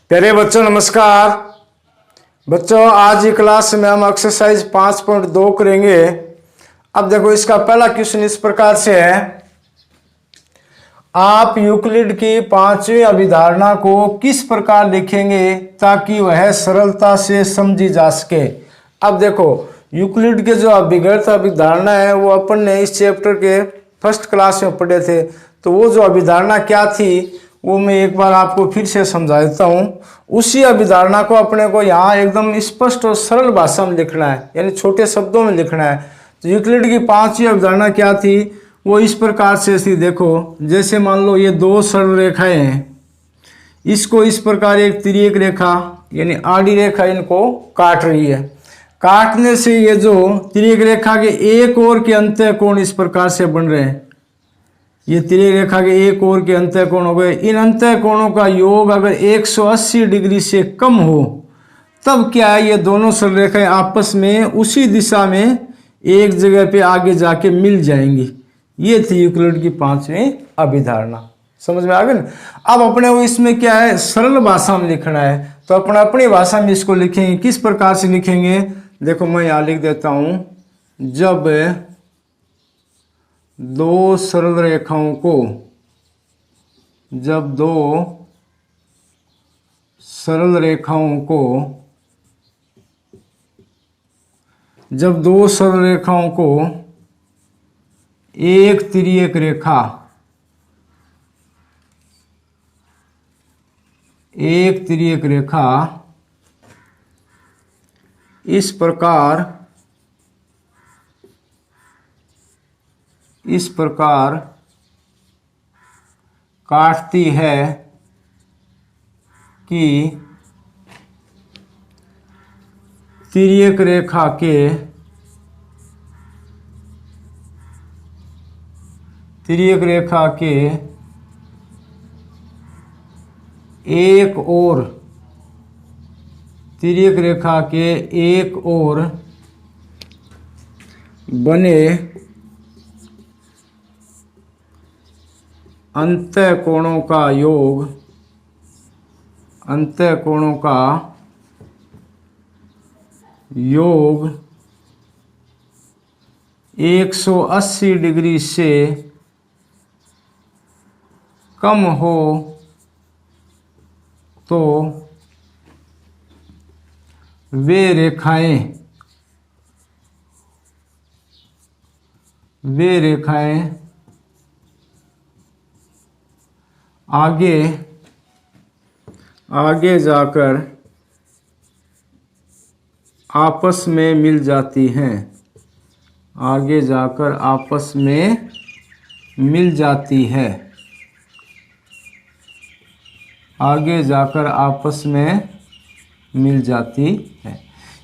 प्यारे बच्चों नमस्कार। बच्चों आज की क्लास में हम एक्सरसाइज 5.2 करेंगे। अब देखो इसका पहला क्वेश्चन इस प्रकार से है, आप यूक्लिड की पांचवी अभिधारणा को किस प्रकार लिखेंगे ताकि वह सरलता से समझी जा सके। अब देखो यूक्लिड के जो अभिगत अभिधारणा है वो अपन ने इस चैप्टर के फर्स्ट क्लास में पढ़े थे, तो वो जो अभिधारणा क्या थी वो मैं एक बार आपको फिर से समझा देता हूँ। उसी अभिधारणा को अपने को यहाँ एकदम स्पष्ट और सरल भाषा में लिखना है, यानी छोटे शब्दों में लिखना है। तो यूक्लिड की पांचवी अभिधारणा क्या थी वो इस प्रकार से थी। देखो जैसे मान लो ये दो सरल रेखाएं हैं, इसको इस प्रकार एक तिर्यक रेखा यानी आड़ी रेखा इनको काट रही है। काटने से ये जो तिर्यक रेखा के एक ओर के अंतः कोण इस प्रकार से बन रहे हैं। ये तिर्यक रेखा के एक ओर के अंतः कोण हो गए। इन अंतः कोणों का योग अगर 180 डिग्री से कम हो तब क्या है, ये दोनों सरल रेखाएं आपस में उसी दिशा में एक जगह पे आगे जाके मिल जाएंगी। ये थी यूक्लिड की पांचवी अभिधारणा। समझ में आ गया ना। अब अपने वो इसमें क्या है, सरल भाषा में लिखना है, तो अपने अपनी भाषा में इसको लिखेंगे। किस प्रकार से लिखेंगे, देखो मैं यहाँ लिख देता हूं, जब दो सरल रेखाओं को जब दो सरल रेखाओं को एक तिर्यक रेखा इस प्रकार काटती है कि तिर्यक रेखा के एक ओर बने अंतः कोणों का योग 180 डिग्री से कम हो तो वे रेखाएं आगे जाकर आपस में मिल जाती हैं।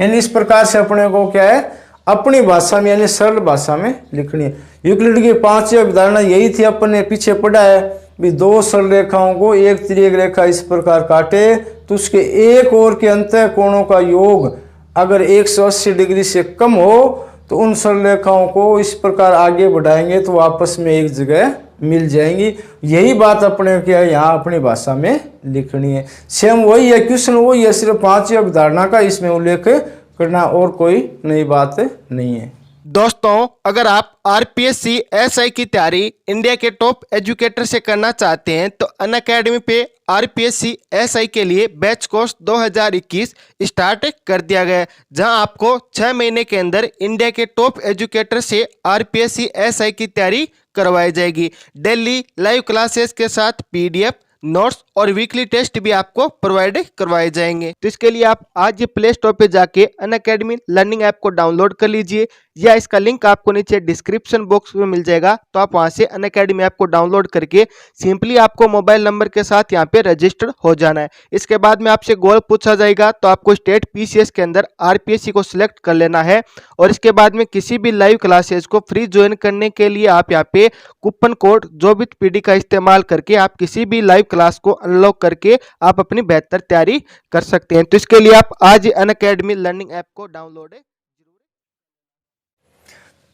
यानी इस प्रकार से अपने को क्या है, अपनी भाषा में यानी सरल भाषा में लिखनी है। यूक्लिड की पांचवी अभिधारणा यही थी, अपन ने पीछे पढ़ा है भी दो सरल रेखाओं को एक तिर्यक रेखा इस प्रकार काटे तो उसके एक ओर के अंतः कोणों का योग अगर 180 डिग्री से कम हो तो उन सरल रेखाओं को इस प्रकार आगे बढ़ाएंगे तो आपस में एक जगह मिल जाएंगी। यही बात अपने क्या यहाँ अपनी भाषा में लिखनी है। सेम वही है, क्वेश्चन वही है, सिर्फ पांचवी अभिधारणा का इसमें उल्लेख करना और कोई नई बात नहीं है। दोस्तों अगर आप आरपीएससी एसआई की तैयारी इंडिया के टॉप एजुकेटर से करना चाहते हैं तो अनअकैडमी पे आरपीएससी एसआई के लिए बैच कोर्स 2021 स्टार्ट कर दिया गया है, जहां आपको 6 महीने के अंदर इंडिया के टॉप एजुकेटर से आरपीएससी एसआई की तैयारी करवाई जाएगी। डेली लाइव क्लासेस के साथ पीडीएफ नोट्स और वीकली टेस्ट भी आपको प्रोवाइड करवाए जाएंगे। तो इसके लिए आप आज ये प्ले स्टोर पे जाके अनअकैडमी लर्निंग ऐप को डाउनलोड कर लीजिए, या इसका लिंक आपको नीचे डिस्क्रिप्शन बॉक्स में मिल जाएगा। तो आप वहां से अनअकैडमी ऐप को डाउनलोड करके सिंपली आपको मोबाइल नंबर के साथ यहाँ पे रजिस्टर्ड हो जाना है। इसके बाद में आपसे गोल पूछा जाएगा तो आपको स्टेट पीसीएस के अंदर आरपीएससी को सिलेक्ट कर लेना है, और इसके बाद में किसी भी लाइव क्लासेस को फ्री ज्वाइन करने के लिए आप यहाँ पे कूपन कोड जोबित पीडी का इस्तेमाल करके आप किसी भी लाइव क्लास को अनलॉक करके आप अपनी बेहतर तैयारी कर सकते हैं। तो इसके लिए आप आज अनअकैडमी लर्निंग ऐप को डाउनलोड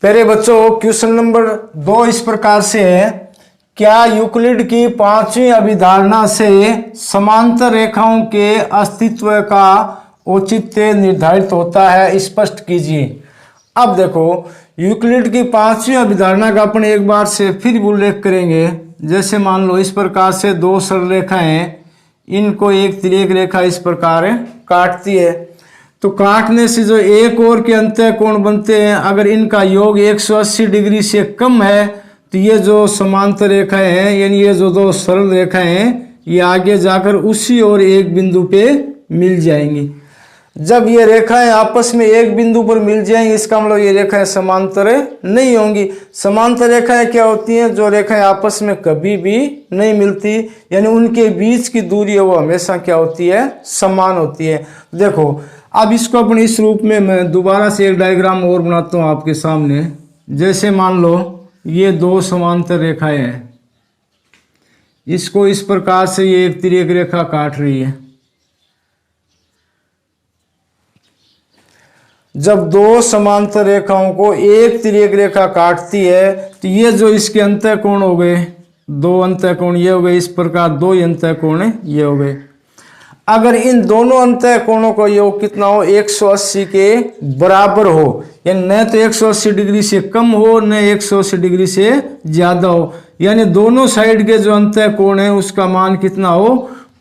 प्यारे बच्चों क्वेश्चन नंबर 2 इस प्रकार से है क्या यूक्लिड की पांचवी अभिधारणा से समांतर रेखाओं के अस्तित्व का औचित्य निर्धारित होता है? स्पष्ट कीजिए। अब देखो, यूक्लिड की पांचवी अभिधारणा का अपन एक बार से फिर उल्लेख करेंगे। जैसे मान लो इस प्रकार से दो सरल रेखाएं, इनको एक तिर्यक रेखा इस प्रकार काटती है, तो काटने से जो एक और के अंतः कोण बनते हैं, अगर इनका योग 180 डिग्री से कम है तो ये जो समांतर रेखाएं हैं, यानी ये जो दो सरल रेखाएं हैं, ये आगे जाकर उसी और एक बिंदु पे मिल जाएंगी। जब ये रेखाएं आपस में एक बिंदु पर मिल जाएंगी, इसका मतलब ये रेखाएं समांतर नहीं होंगी। समांतर रेखाएं क्या होती हैं? जो रेखाएं आपस में कभी भी नहीं मिलती, यानी उनके बीच की दूरी है वो हमेशा क्या होती है? समान होती है। देखो, अब इसको अपन इस रूप में मैं दोबारा से एक डायग्राम और बनाता हूँ आपके सामने। जैसे मान लो ये दो समांतर रेखाएं हैं, इसको इस प्रकार से ये एक तिर्यक रेखा काट रही है। जब दो समांतर रेखाओं को एक तिर्यक रेखा काटती है तो ये जो इसके अंतः कोण हो गए, दो अंतः कोण ये हो गए, इस प्रकार दो अंतः कोण ये हो गए। अगर इन दोनों अंतः कोणों का योग कितना हो? 180 के बराबर हो, यानी न तो 180 डिग्री से कम हो न 180 डिग्री से ज्यादा हो, यानी दोनों साइड के जो अंतः कोण है उसका मान कितना हो?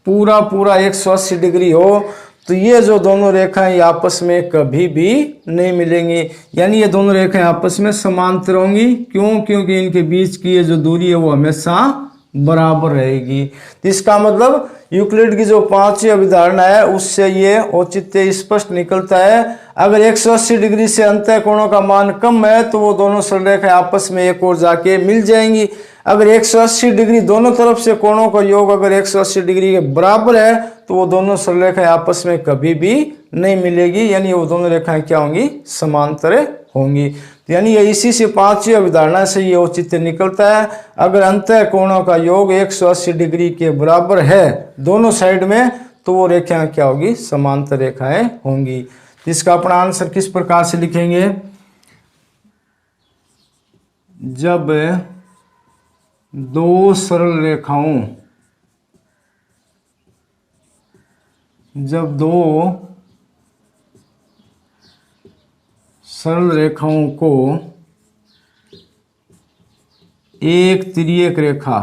पूरा 180 डिग्री हो। तो ये जो दोनों रेखाएं आपस में कभी भी नहीं मिलेंगी, यानी ये दोनों रेखाएं आपस में समांतर होंगी। क्यों? क्योंकि इनके बीच की ये जो दूरी है वो हमेशा बराबर रहेगी। तो इसका मतलब यूक्लिड की जो पांचवी अभिधारणा है उससे ये औचित्य स्पष्ट निकलता है। अगर 180 डिग्री से अंतः कोणों का मान कम है तो वो दोनों सरल रेखाएं आपस में एक और जाके मिल जाएंगी। अगर 180 डिग्री दोनों तरफ से कोणों का योग अगर 180 डिग्री के बराबर है तो वो दोनों सरल रेखाएं आपस में कभी भी नहीं मिलेगी, यानी वो दोनों रेखाएं क्या होंगी? समांतर होंगी। यानी ये इसी से पांचवी अभिधारणा से ये औचित्य निकलता है। अगर अंतः कोणों का योग 180 डिग्री के बराबर है दोनों साइड में तो वो रेखाएं क्या होगी? समांतर रेखाएं होंगी। इसका अपना आंसर किस प्रकार से लिखेंगे? जब दो सरल रेखाओं को एक तिर्यक रेखा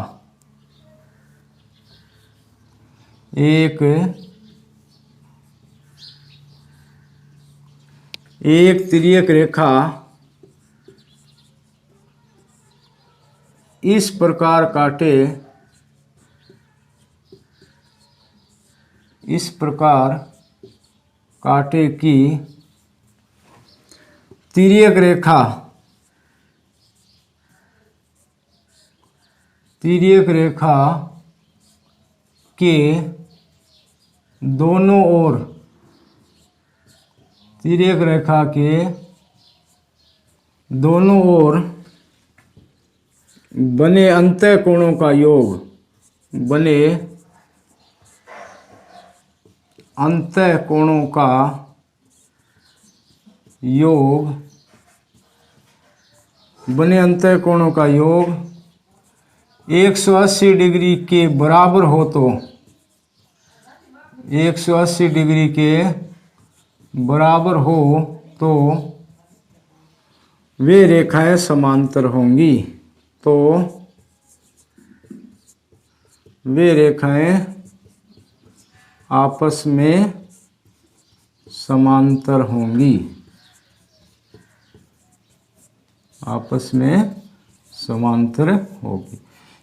इस प्रकार काटे कि तिर्यक रेखा के दोनों ओर बने अंतः कोणों का योग 180 डिग्री के बराबर हो तो 180 डिग्री के बराबर हो तो वे रेखाएं समांतर होंगी। तो वे रेखाएं आपस में समांतर होंगी,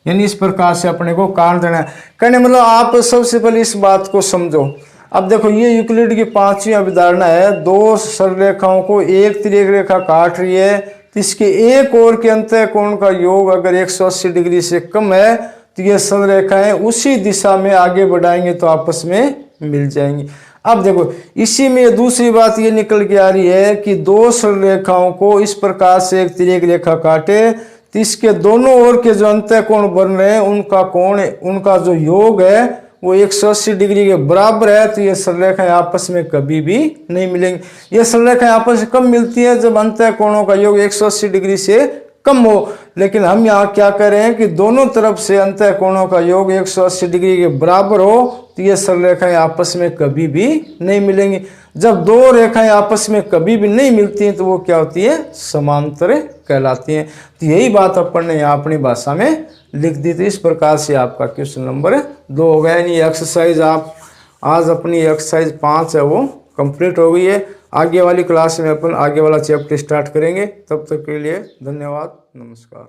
यानी इस प्रकार से अपने को कारण देना है। कहने मतलब आप सबसे पहले इस बात को समझो। अब देखो, ये यूक्लिड की पांचवी अभिधारणा है, दो सरल रेखाओं को एक तिर्यक रेखा काट रही है, तो इसके एक और के अंतः कोण का योग अगर 180 डिग्री से कम है तो ये सरल रेखाएं उसी दिशा में आगे बढ़ाएंगे तो आपस में मिल जाएंगी। अब देखो, इसी में दूसरी बात ये निकल के आ रही है कि दो सरल रेखाओं को इस प्रकार से एक तिर्यक रेखा काटे तो इसके दोनों ओर के जो अंतः कोण बन रहे हैं उनका जो योग है वो 180 डिग्री के बराबर है। तो ये सरल रेखाएं आपस में कभी भी नहीं मिलेंगी। ये सरल रेखाएं आपस में कब मिलती है? जब अंतः कोणों का योग 180 डिग्री से कम हो। लेकिन हम यहाँ क्या करें कि दोनों तरफ से अंतः कोणों का योग 180 डिग्री के बराबर हो तो ये सरल रेखाएं आपस में कभी भी नहीं मिलेंगी। जब दो रेखाएं आपस में कभी भी नहीं मिलती हैं तो वो क्या होती है, समांतर कहलाती हैं। तो यही बात अपन ने यहाँ अपनी भाषा में लिख दी। तो इस प्रकार से आपका क्वेश्चन नंबर 2 हो गया। यानी एक्सरसाइज आप आज अपनी एक्सरसाइज 5 है वो कंप्लीट हो गई है। आगे वाली क्लास में अपन आगे वाला चैप्टर स्टार्ट करेंगे। तब तक के लिए धन्यवाद, नमस्कार।